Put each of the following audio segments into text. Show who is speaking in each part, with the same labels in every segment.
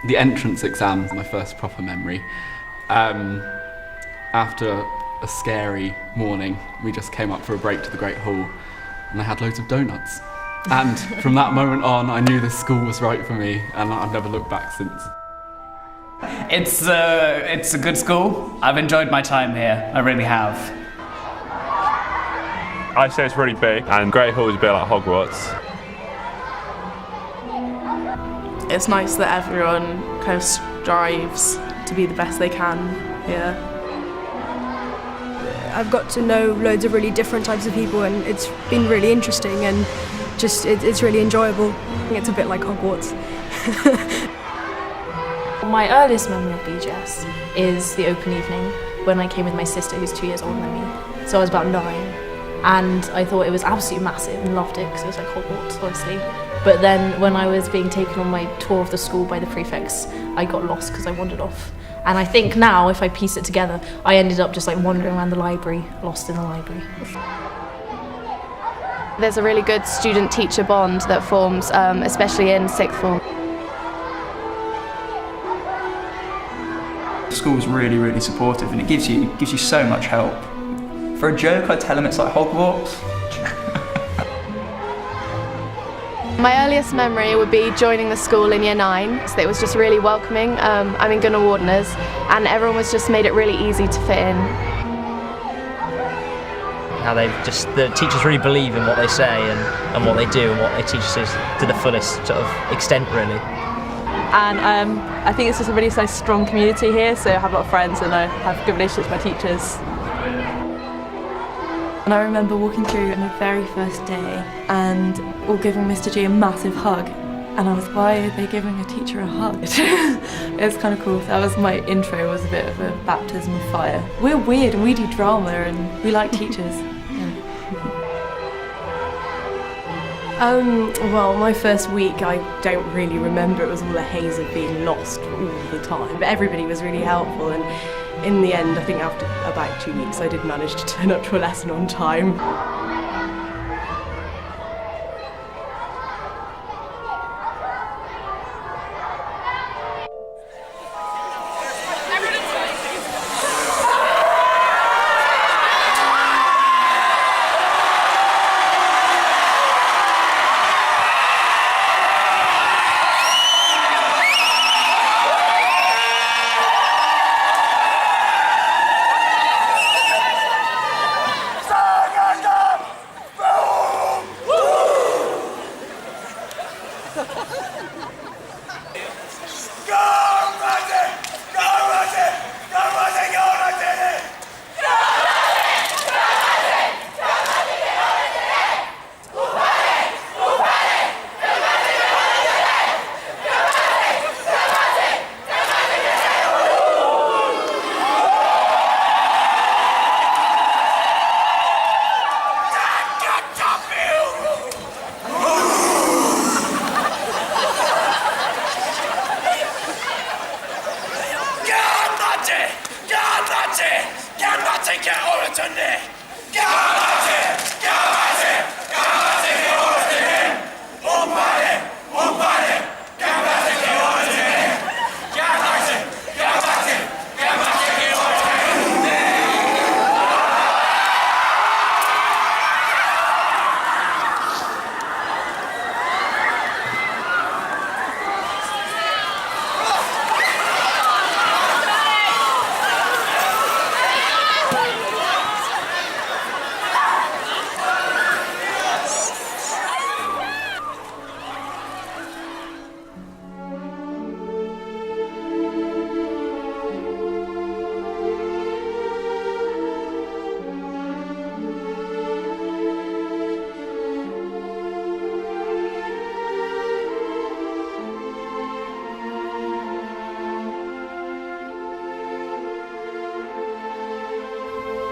Speaker 1: The entrance exam was my first proper memory. After a scary morning, we just came up for a break to the Great Hall and I had loads of donuts. And from that moment on, I knew this school was right for me and I've never looked back since.
Speaker 2: It's a good school. I've enjoyed my time here, I really have.
Speaker 3: I'd say it's really big, and Great Hall is a bit like Hogwarts.
Speaker 4: It's nice that everyone kind of strives to be the best they can here.
Speaker 5: I've got to know loads of really different types of people and it's been really interesting and just it's really enjoyable. I think it's a bit like Hogwarts.
Speaker 6: My earliest memory of BGS is the open evening when I came with my sister who's 2 years older than me. So I was about 9 and I thought it was absolutely massive and loved it because it was like Hogwarts obviously. But then when I was being taken on my tour of the school by the prefects, I got lost because I wandered off. And I think now, if I piece it together, I ended up just like wandering around the library, lost in the library.
Speaker 7: There's a really good student-teacher bond that forms, especially in sixth form.
Speaker 8: The school's really, really supportive and it gives you so much help. For a joke, I tell them it's like Hogwarts.
Speaker 7: My earliest memory would be joining the school in year 9. So it was just really welcoming. I'm in Gunnar Wardeners and everyone was just made it really easy to fit in.
Speaker 9: How the teachers really believe in what they say and what they do and what they teach us to the fullest sort of extent really.
Speaker 4: And I think it's just a really strong community here, so I have a lot of friends and I have good relationships with my teachers.
Speaker 10: And I remember walking through on the very first day and all giving Mr. G a massive hug. And I was, why are they giving a teacher a hug? It was kind of cool. That was my intro, was a bit of a baptism of fire. We're weird and we do drama and we like teachers.
Speaker 5: Well, my first week I don't really remember. It was all a haze of being lost all the time. But everybody was really helpful and in the end, I think after about 2 weeks I did manage to turn up to a lesson on time.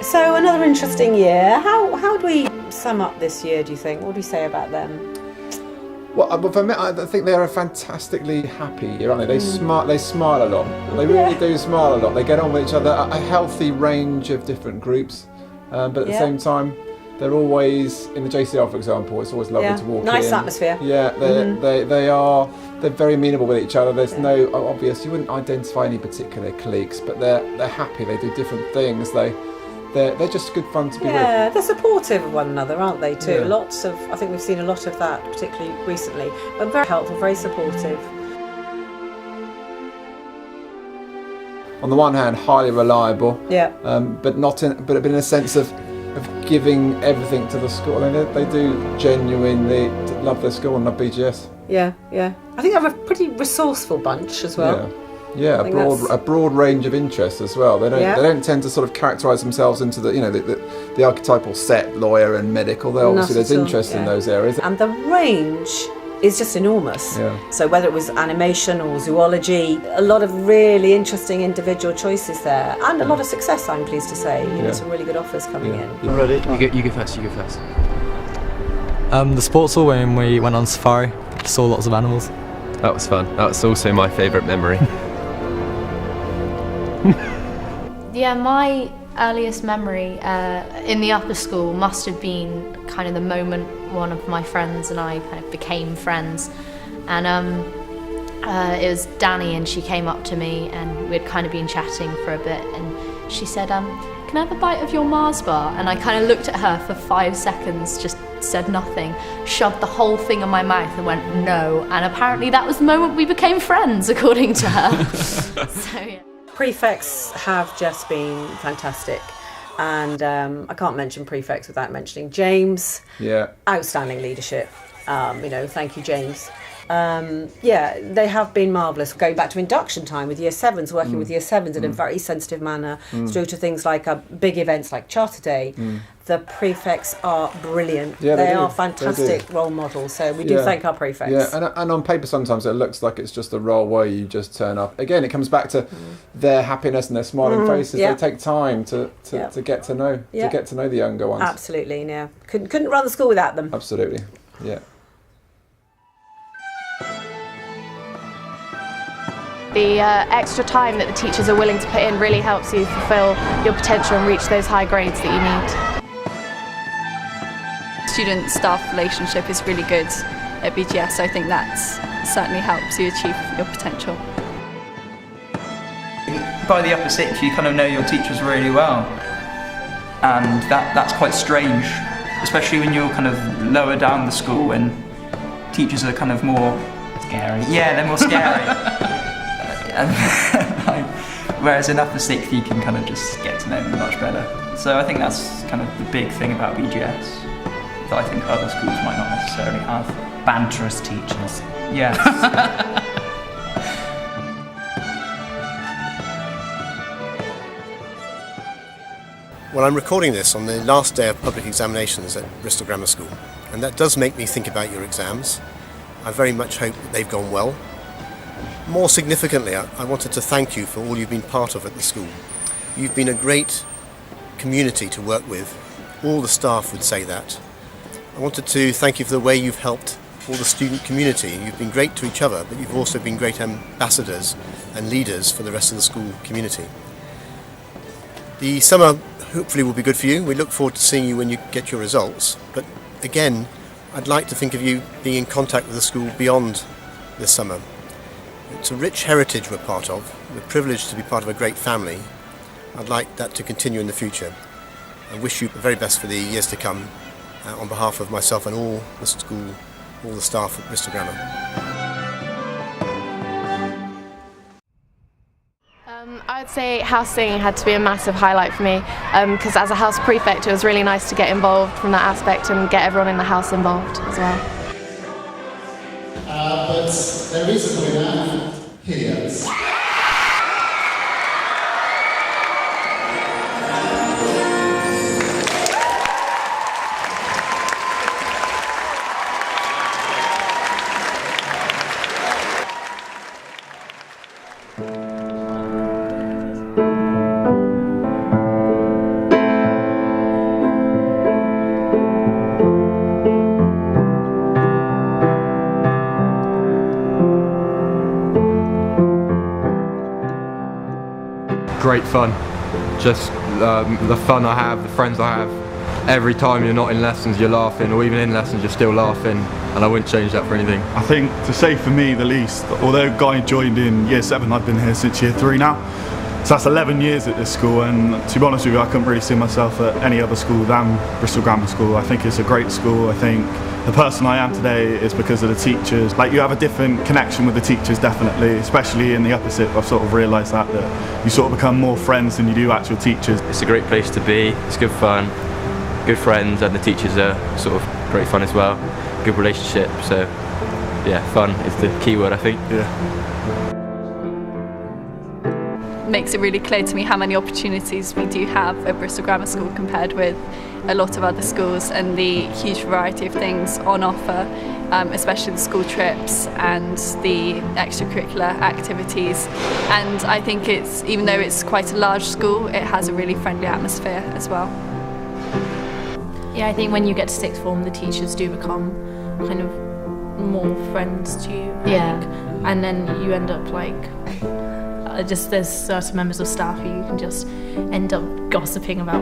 Speaker 11: So another interesting year. How do we sum up this year, do you think? What do we say about them?
Speaker 12: Well, for me, I think they're a fantastically happy year, aren't they? They smile a lot. They really do smile a lot. They get on with each other. A healthy range of different groups, but at the same time, they're always, in the JCR for example, it's always lovely to walk in.
Speaker 11: Nice atmosphere.
Speaker 12: Yeah, they're very amenable with each other. There's no obvious, you wouldn't identify any particular cliques, but they're happy, they do different things, they're just good fun to be with.
Speaker 11: Yeah, they're supportive of one another, aren't they too?
Speaker 12: Yeah.
Speaker 11: I think we've seen a lot of that, particularly recently, but very helpful, very supportive.
Speaker 12: On the one hand, highly reliable, but in a sense of giving everything to the school. I mean, they do genuinely love their school and love BGS.
Speaker 11: Yeah. I think they're a pretty resourceful bunch as well.
Speaker 12: Yeah, a broad range of interests as well. They don't tend to sort of characterise themselves into the archetypal set, lawyer and medical. There's interest in those areas.
Speaker 11: And the range is just enormous.
Speaker 12: Yeah.
Speaker 11: So whether it was animation or zoology, a lot of really interesting individual choices there, and a lot of success, I'm pleased to say. Some really good offers coming in.
Speaker 13: I'm ready. You go first. The sports hall, when we went on safari, saw lots of animals.
Speaker 14: That was fun. That was also my favourite memory.
Speaker 6: Yeah, my earliest memory in the upper school must have been kind of the moment one of my friends and I kind of became friends. And it was Danny, and she came up to me and we'd kind of been chatting for a bit, and she said, can I have a bite of your Mars bar? And I kind of looked at her for 5 seconds, just said nothing, shoved the whole thing in my mouth and went, no. And apparently that was the moment we became friends, according to her. So, yeah.
Speaker 11: Prefects have just been fantastic, and I can't mention prefects without mentioning James.
Speaker 12: Yeah.
Speaker 11: Outstanding leadership. Thank you, James. They have been marvellous. Going back to induction time with Year 7s, working with Year 7s in a very sensitive manner, through to things like big events like Charter Day. The prefects are brilliant.
Speaker 12: Yeah,
Speaker 11: they are fantastic role models, so we do thank our prefects.
Speaker 12: Yeah, and on paper sometimes it looks like it's just a role where you just turn up. Again, it comes back to their happiness and their smiling faces. They take time to get to know the younger ones.
Speaker 11: Absolutely, yeah. Couldn't run the school without them.
Speaker 12: Absolutely, yeah.
Speaker 7: The extra time that the teachers are willing to put in really helps you fulfil your potential and reach those high grades that you need.
Speaker 4: Student-staff relationship is really good at BGS. I think that certainly helps you achieve your potential.
Speaker 8: By the upper sixth, you kind of know your teachers really well, and that's quite strange, especially when you're kind of lower down the school, when teachers are kind of more
Speaker 2: scary.
Speaker 8: Yeah, they're more scary. Whereas in upper sixth, you can kind of just get to know them much better. So I think that's kind of the big thing about BGS that I think other schools might not necessarily have.
Speaker 2: Banterous teachers.
Speaker 8: Yes.
Speaker 15: Well, I'm recording this on the last day of public examinations at Bristol Grammar School, and that does make me think about your exams. I very much hope that they've gone well. More significantly, I wanted to thank you for all you've been part of at the school. You've been a great community to work with. All the staff would say that. I wanted to thank you for the way you've helped all the student community. You've been great to each other, but you've also been great ambassadors and leaders for the rest of the school community. The summer hopefully will be good for you. We look forward to seeing you when you get your results. But again, I'd like to think of you being in contact with the school beyond this summer. It's a rich heritage we're part of. We're privileged to be part of a great family. I'd like that to continue in the future. I wish you the very best for the years to come on behalf of myself and all the school, all the staff at Bristol Grammar.
Speaker 7: I'd say house singing had to be a massive highlight for me, because as a house prefect it was really nice to get involved from that aspect and get everyone in the house involved as well.
Speaker 16: But there is a winner here.
Speaker 3: Great fun. Just the fun I have, the friends I have,
Speaker 14: every time you're not in lessons you're laughing, or even in lessons you're still laughing, and I wouldn't change that for anything.
Speaker 17: I think, to say for me the least, although Guy joined in year 7, I've been here since year 3 now. So that's 11 years at this school, and to be honest with you, I couldn't really see myself at any other school than Bristol Grammar School. I think it's a great school. I think the person I am today is because of the teachers. Like, you have a different connection with the teachers, definitely, especially in the upper SIP. I've sort of realised that you sort of become more friends than you do actual teachers.
Speaker 18: It's a great place to be. It's good fun, good friends, and the teachers are sort of great fun as well. Good relationship. So yeah, fun is the key word, I think.
Speaker 17: Yeah.
Speaker 4: Makes it really clear to me how many opportunities we do have at Bristol Grammar School compared with a lot of other schools, and the huge variety of things on offer, especially the school trips and the extracurricular activities. And I think it's, even though it's quite a large school, it has a really friendly atmosphere as well.
Speaker 6: Yeah, I think when you get to sixth form, the teachers do become kind of more friends to you. I think. And then you end up like, just there's certain members of staff who you can just end up gossiping about,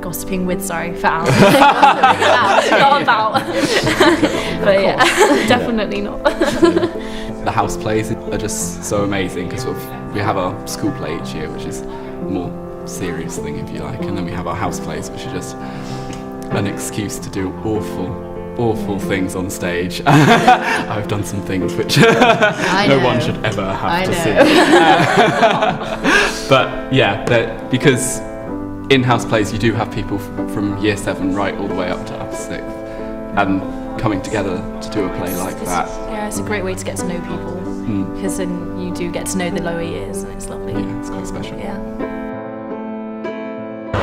Speaker 6: gossiping with, for hours. Not about. But yeah, definitely not.
Speaker 1: The house plays are just so amazing, because we have our school play each year, which is a more serious thing, if you like, and then we have our house plays, which are just an excuse to do awful things on stage. I've done some things which no one should ever have to see. But yeah, because in house plays you do have people from year 7 right all the way up to upper 6th, and coming together to do a play like that.
Speaker 6: Yeah, it's a great way to get to know people, because then you do get to know the lower years, and it's lovely.
Speaker 1: Yeah, it's quite special.
Speaker 6: Yeah.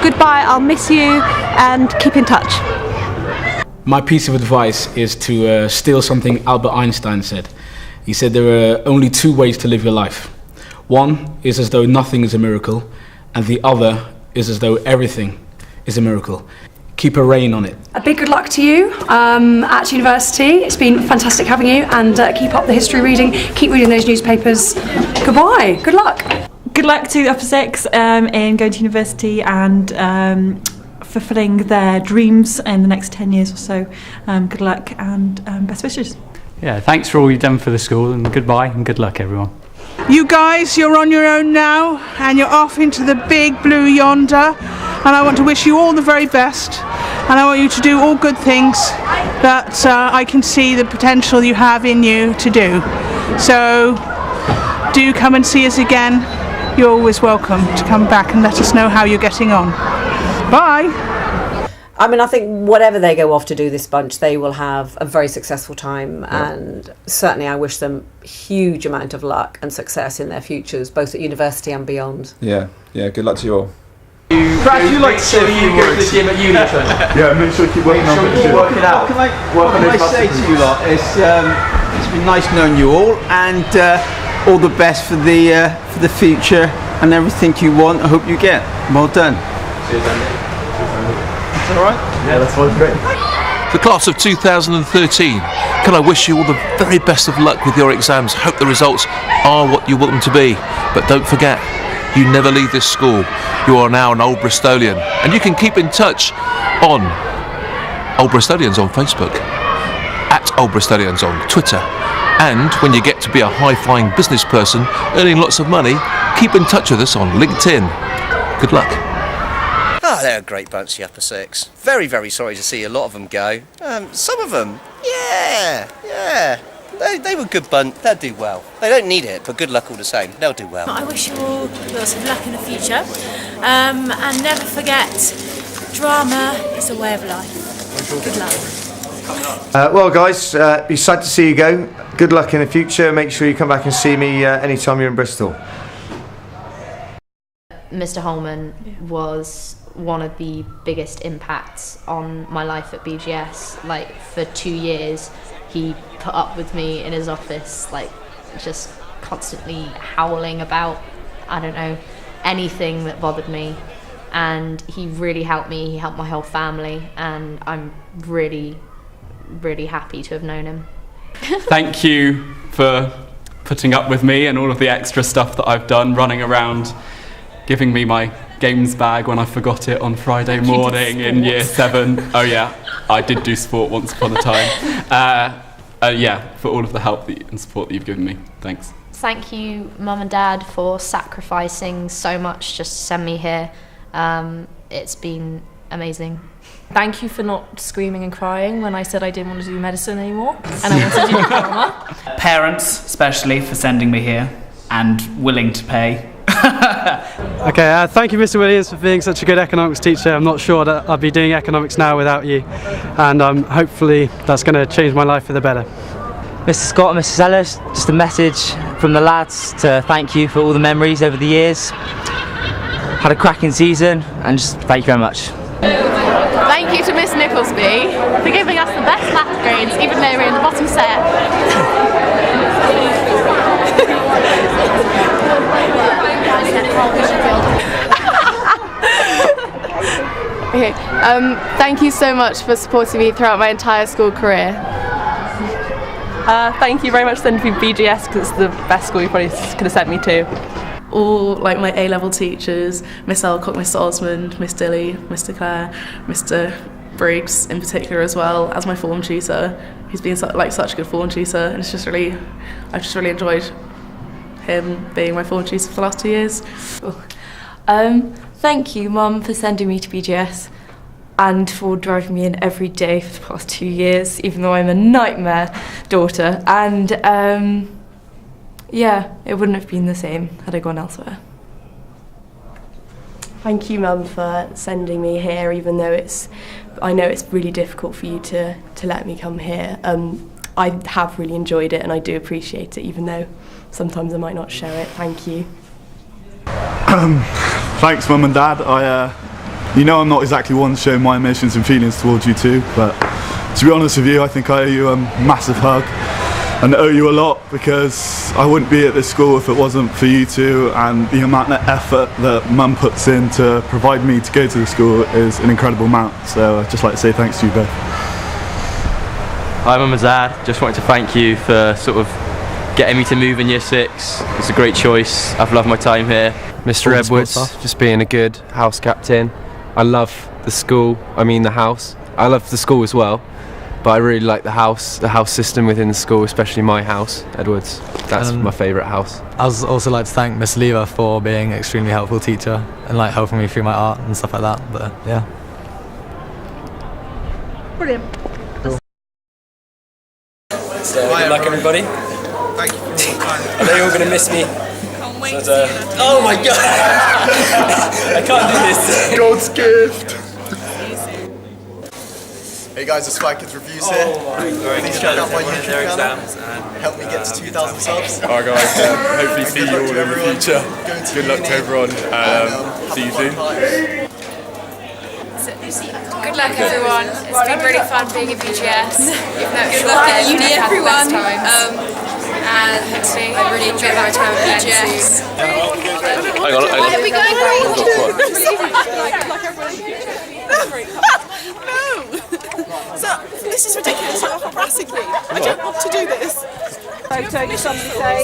Speaker 19: Goodbye, I'll miss you, and keep in touch.
Speaker 20: My piece of advice is to steal something Albert Einstein said. He said there are only 2 ways to live your life. One is as though nothing is a miracle, and the other is as though everything is a miracle. Keep a rein on it.
Speaker 21: A big good luck to you at university. It's been fantastic having you, and keep up the history reading. Keep reading those newspapers. Goodbye. Good luck.
Speaker 22: Good luck to Upper 6 in going to university and fulfilling their dreams in the next 10 years or so. Good luck and best wishes.
Speaker 2: Yeah, thanks for all you've done for the school, and goodbye and good luck, everyone.
Speaker 23: You guys, you're on your own now, and you're off into the big blue yonder, and I want to wish you all the very best, and I want you to do all good things that I can see the potential you have in you to do. So do come and see us again. You're always welcome to come back and let us know how you're getting on. Bye.
Speaker 11: I mean, I think whatever they go off to do, this bunch, they will have a very successful time, and certainly I wish them a huge amount of luck and success in their futures, both at university and beyond.
Speaker 12: Yeah, good luck to you all.
Speaker 9: Perhaps you like to say you go to the gym at uni.
Speaker 17: Yeah, make sure you keep working on it.
Speaker 24: Work it out. What can I say to you lot? It's been nice knowing you all, and all the best for the future and everything you want. I hope you get. Well done. Cheers, Andy. All right? Yeah, that's great.
Speaker 25: The class of 2013, can I wish you all the very best of luck with your exams. Hope the results are what you want them to be. But don't forget, you never leave this school. You are now an Old Bristolian, and you can keep in touch on Old Bristolians on Facebook, at Old Bristolians on Twitter, and when you get to be a high-flying business person earning lots of money, keep in touch with us on LinkedIn. Good luck.
Speaker 26: Ah, they're a great bunch, the Upper 6. Very, very sorry to see a lot of them go. Some of them, yeah. They were good bunch. They'll do well. They don't need it, but good luck all the same. They'll do well.
Speaker 27: I wish you all lots of luck in the future. And never forget, drama is a way of life. Good luck.
Speaker 28: Well, guys, be sad to see you go. Good luck in the future. Make sure you come back and see me anytime you're in Bristol.
Speaker 6: Mr. Holman was one of the biggest impacts on my life at BGS. Like, for 2 years, he put up with me in his office, like, just constantly howling about, I don't know, anything that bothered me. And he really helped me. He helped my whole family, and I'm really, really happy to have known him.
Speaker 1: Thank you for putting up with me and all of the extra stuff that I've done, running around, giving me my games bag when I forgot it on Friday morning in year 7. Oh yeah, I did do sport once upon a time. Yeah, for all of the help and support that you've given me. Thanks.
Speaker 3: Thank you, Mum and Dad, for sacrificing so much just to send me here. It's been amazing.
Speaker 6: Thank you for not screaming and crying when I said I didn't want to do medicine anymore and I wanted to do drama.
Speaker 2: Parents, especially, for sending me here and willing to pay.
Speaker 5: Okay, thank you, Mr. Williams, for being such a good economics teacher. I'm not sure that I'd be doing economics now without you, and hopefully that's going to change my life for the better.
Speaker 9: Mr. Scott and Mrs. Ellis, just a message from the lads to thank you for all the memories over the years. Had a cracking season, and just thank you very much.
Speaker 7: Thank you to Miss Nicholsby for giving us the best maths grades, even though we're in the bottom set.
Speaker 8: Okay, thank you so much for supporting me throughout my entire school career.
Speaker 10: Thank you very much for sending me BGS, because it's the best school you probably could have sent me to.
Speaker 8: All like my A-level teachers, Miss Alcock, Mr. Osmond, Miss Dilly, Mr. Clare, Mr. Briggs in particular, as well as my form tutor. He's been such a good form tutor, and I've just really enjoyed him being my form tutor for the last 2 years.
Speaker 13: Thank you, Mum, for sending me to BGS and for driving me in every day for the past 2 years, even though I'm a nightmare daughter. And yeah, it wouldn't have been the same had I gone elsewhere.
Speaker 15: Thank you, Mum, for sending me here, even though I know it's really difficult for you to let me come here. I have really enjoyed it and I do appreciate it, even though sometimes I might not show it. Thank you.
Speaker 17: Thanks, Mum and Dad. You know I'm not exactly one to show my emotions and feelings towards you two, but to be honest with you, I think I owe you a massive hug and owe you a lot, because I wouldn't be at this school if it wasn't for you two, and the amount of effort that Mum puts in to provide me to go to the school is an incredible amount. So I'd just like to say thanks to you both.
Speaker 18: Hi, Mum and Dad. Just wanted to thank you for sort of getting me to move in year 6. It's a great choice. I've loved my time here.
Speaker 16: Mr. Edwards, just being a good house captain. I love the school, the house. I love the school as well, but I really like the house system within the school, especially my house, Edwards. That's my favourite house.
Speaker 29: I would also like to thank Miss Leaver for being an extremely helpful teacher and helping me through my art and stuff like that, but yeah.
Speaker 23: Brilliant.
Speaker 30: So, good luck, everybody.
Speaker 24: Thank you for all the time.
Speaker 30: I know you're all going to miss me. Oh my god! I can't do this.
Speaker 24: God's gift. Hey guys, it's Spike Kids Reviews here. Please check out my YouTube channel. Help me get to 2,000 subs.
Speaker 31: Alright guys, hopefully see you all in the future. Good luck to everyone. See you soon.
Speaker 27: Good luck, everyone. It's been really fun being at BGS. Good luck at uni, everyone. And I really enjoyed my time at BGS.
Speaker 25: Hang on.
Speaker 27: Why are we going
Speaker 23: No! So, this is ridiculous. You're harassing me. I don't want to do this. Photo, something to say.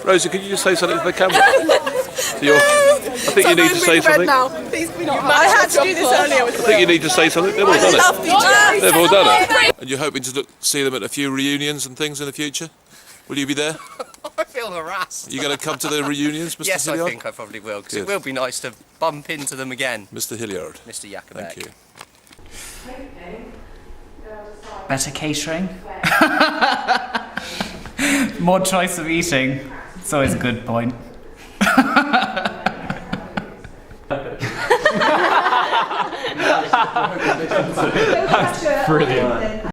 Speaker 25: Rosa, could you just say something to the camera? I think you need to say something.
Speaker 23: Now. Please, I had to do this earlier.
Speaker 25: I think you need to say something. They've all done
Speaker 23: love
Speaker 25: it.
Speaker 23: BGS.
Speaker 25: They've all done it. And you're hoping to see them at a few reunions and things in the future? Will you be there?
Speaker 26: I feel harassed.
Speaker 25: Are you going to come to the reunions, Mr.
Speaker 26: Yes,
Speaker 25: Hilliard?
Speaker 26: I think I probably will, because it
Speaker 25: Good.
Speaker 26: will be nice to bump into them again.
Speaker 25: Mr. Hilliard.
Speaker 26: Mr. Jakubek.
Speaker 25: Thank you.
Speaker 2: Better catering. More choice of eating. It's always a good point.
Speaker 15: That's brilliant.